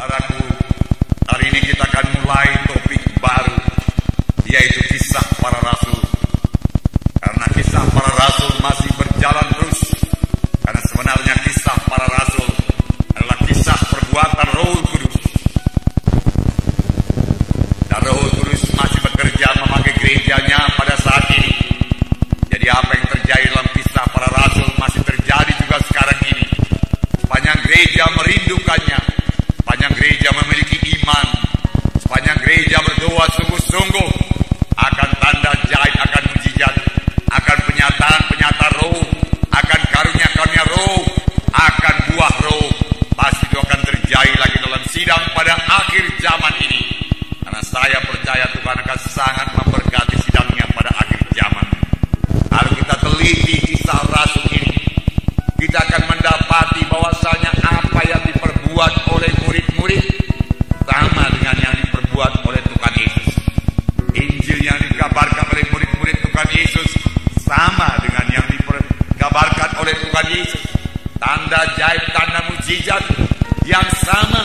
Saudaraku, hari ini kita akan mulai topik baru, yaitu kisah para rasul. Karena kisah para rasul masih berjalan terus. Karena sebenarnya kisah para rasul adalah kisah perbuatan Roh Kudus. Dan Roh Kudus masih bekerja memakai gerejanya pada saat ini. Jadi apa yang terjadi dalam kisah para rasul masih terjadi juga sekarang ini. Sepanjang gereja merindukannya, sepanjang gereja memiliki iman, sepanjang gereja berdoa sungguh-sungguh, akan tanda ajaib, akan mujizat, akan penyataan Roh, akan karunia-karunia Roh, akan buah Roh, pasti itu akan terjadi lagi dalam sidang pada akhir zaman ini. Karena saya percaya Tuhan akan sangat memberkati sidangnya pada akhir zaman. Kalau kita teliti kisah rasul ini, kita akan mendapati bahwasanya apa yang diperbuat oleh murid-murid sama dengan yang diperbuat oleh Tuhan Yesus. Injil yang dikabarkan oleh murid-murid Tuhan Yesus sama dengan yang dikabarkan oleh Tuhan Yesus. Tanda ajaib, tanda mujizat yang sama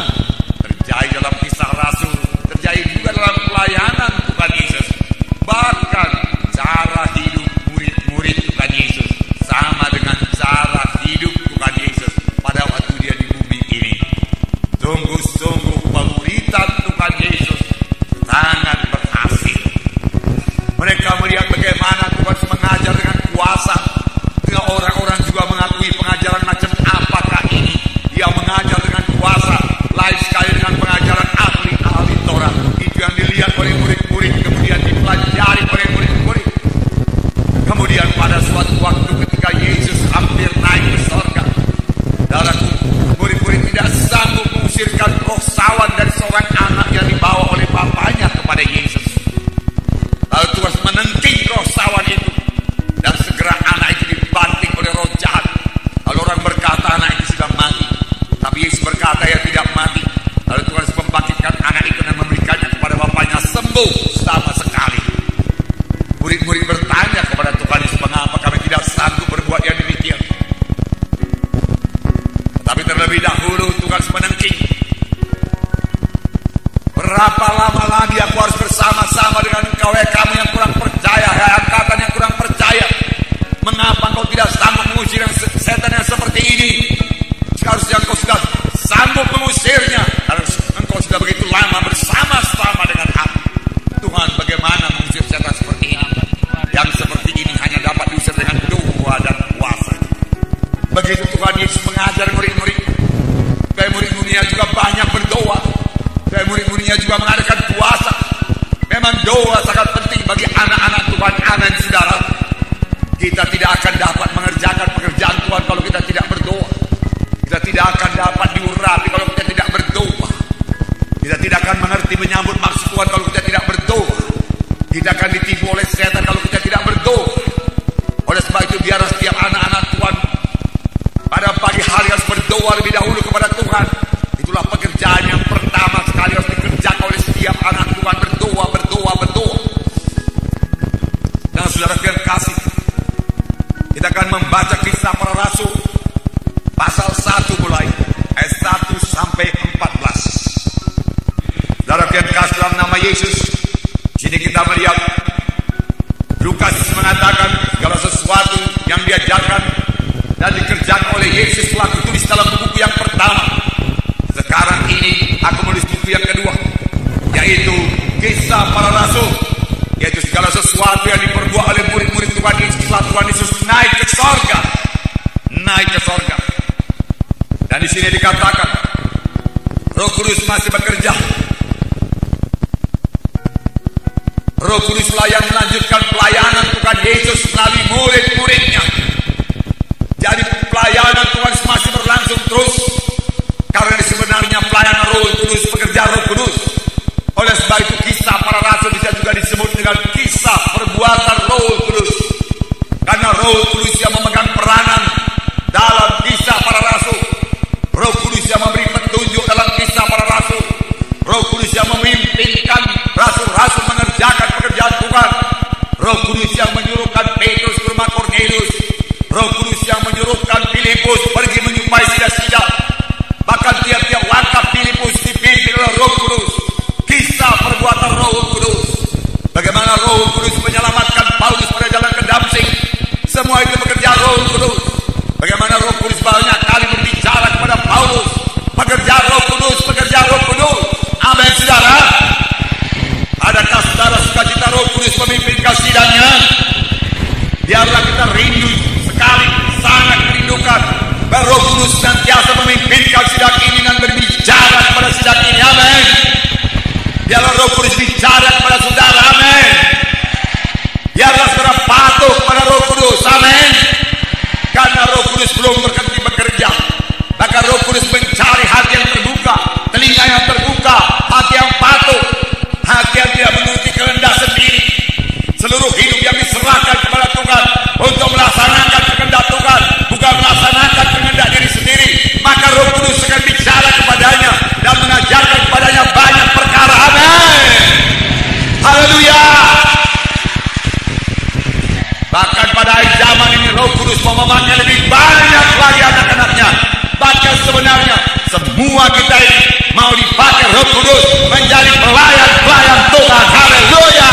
terjadi dalam kisah rasul, terjadi juga dalam pelayanan Tuhan Yesus. Bahkan cara hidup murid-murid Tuhan Yesus sama dengan cara hidup Tuhan Yesus pada waktu dia di bumi ini. Sungguh-sungguh pemuritan Tuhan Yesus sangat berhasil. Mereka melihat bagaimana Tuhan mengajar dengan kuasa. Dengan orang-orang juga mengakui pengajaran macam apakah ini. Dia mengajar dengan kuasa. Lain sekali dengan pengajaran ahli-ahli Torah. Itu yang dilihat oleh murid-murid, kemudian dipelajari oleh murid-murid. Kemudian pada suatu waktu ketika Yesus hampir naik ke surga, saudaraku, murid-murid tidak sanggup mengusirkan roh sawan dari seorang anak yang dibawa oleh bapaknya kepada Yesus. Lalu Tuhan menenting roh sawan itu, dan segera anak itu dibanting oleh roh jahat. Lalu orang berkata anak itu sudah mati, tapi Yesus berkata ya tidak mati. Lalu Tuhan membangkitkan anak itu dan memberikannya kepada bapaknya sembuh sama sekali. Murid-murid bertanya kepada Tuhan Yesus, mengapa kami tidak sanggup berbuat yang demikian? Tapi terlebih dahulu Tuhan menengking. Berapa lama lagi aku harus bersama-sama dengan engkau, kamu yang kurang percaya, angkatan yang kurang percaya? Mengapa engkau tidak sanggup mengusir setan yang seperti ini? Seharusnya engkau sudah sanggup mengusirnya, karena engkau sudah begitu lama bersama-sama dengan aku. Tuhan, bagaimana mengusir setan seperti ini? Yang seperti ini hanya dapat diusir dengan doa dan puasa. Begitu Tuhan Yesus mengajar murid-murid, supaya murid-muridnya juga banyak berdoa, supaya murid-muridnya juga mengadakan puasa. Memang doa sangat penting bagi anak-anak Tuhan, anak saudara. Kita tidak akan dapat mengerjakan pekerjaan Tuhan kalau kita tidak berdoa. Kita tidak akan dapat diurapi kalau kita tidak berdoa. Kita tidak akan mengerti menyambut maksud Tuhan kalau kita tidak berdoa. Kita akan ditipu oleh setan kalau kita tidak berdoa. Oleh sebab itu biar setiap anak-anak Tuhan pada pagi hari harus berdoa lebih dahulu kepada Tuhan. Itulah pekerjaan yang pertama sekali harus dikerjakan oleh setiap anak Tuhan. Berdoa, berdoa, berdoa. Dan saudara yang kasih, kita akan membaca kisah para rasul pasal 1 mulai ayat 1 sampai 14. Saudara yang kasih dalam nama Yesus, sini kita melihat Lukas mengatakan segala sesuatu yang diajarkan dan dikerjakan oleh Yesus telah ditulis dalam buku yang pertama. Sekarang ini aku menulis buku yang kedua, yaitu kisah para rasul, yaitu segala sesuatu yang diperbuat oleh murid-murid Tuhan Yesus setelah Tuhan Yesus naik ke sorga. Naik ke sorga. Dan di sini dikatakan Roh Kudus masih bekerja. Roh Kuduslah yang melanjutkan pelayanan Tuhan Yesus melalui murid-muridnya. Jadi pelayanan Tuhan masih berlangsung terus. Karena sebenarnya pelayanan Roh Kudus, pekerjaan Roh Kudus. Oleh sebab itu kisah para rasul bisa juga disebut dengan kisah perbuatan Roh Kudus. Karena Roh Kudus yang memegang peranan dalam kisah para rasul. Roh Kudus yang memberi petunjuk dalam kisah para rasul. Roh Kudus yang memimpinkan rasul-rasul mengerjakan pekerjaan Tuhan. Roh Kudus yang menyuruhkan Petrus ke rumah Kornelius. Roh Kudus yang menyuruhkan Filipus pergi menyupai sida-sida. Bahkan tiap-tiap langkah Filipus dipilih Roh Kudus bicara kepada saudara, amin. Biarlah saudara patuh pada Roh Kudus, amin. Karena Roh Kudus belum berhenti bekerja, maka Roh Kudus mencari hati yang terbuka, telinga yang terbuka, hati yang patuh, hati yang tidak menuruti kehendak sendiri. Seluruh hidup yang diserahkan kepada Tuhan untuk melaksanakan kehendak Tuhan, bukan melaksanakan kehendak diri sendiri, maka Roh Kudus akan bicara kepadanya dan mengajarkan kepadanya banyak perkara, amin. Haleluya. Bahkan pada akhir zaman ini Roh Kudus mau memakai lebih banyak lagi anak-anaknya. Bahkan sebenarnya semua kita ini mau dipakai Roh Kudus menjadi pelayan-pelayan Tuhan. Haleluya.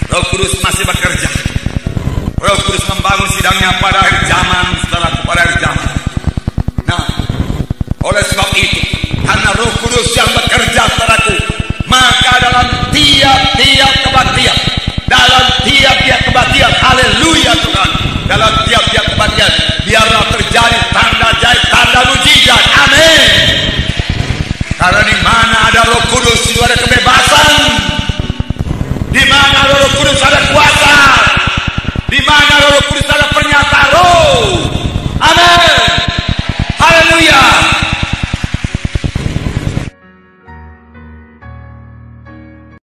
Roh Kudus masih bekerja. Roh Kudus membangun sidangnya pada akhir zaman, setelah pada akhir zaman. Nah, oleh sebab itu, karena Roh Kudus yang bekerja saudaraku, maka dalam tiap-tiap kebaktian, dalam tiap-tiap kebaktian, haleluya Tuhan, dalam tiap-tiap kebaktian, biarlah terjadi tanda jahit, tanda mujizat, amin. Karena di mana ada Roh Kudus itu ada kebebasan. Di mana Roh Kudus ada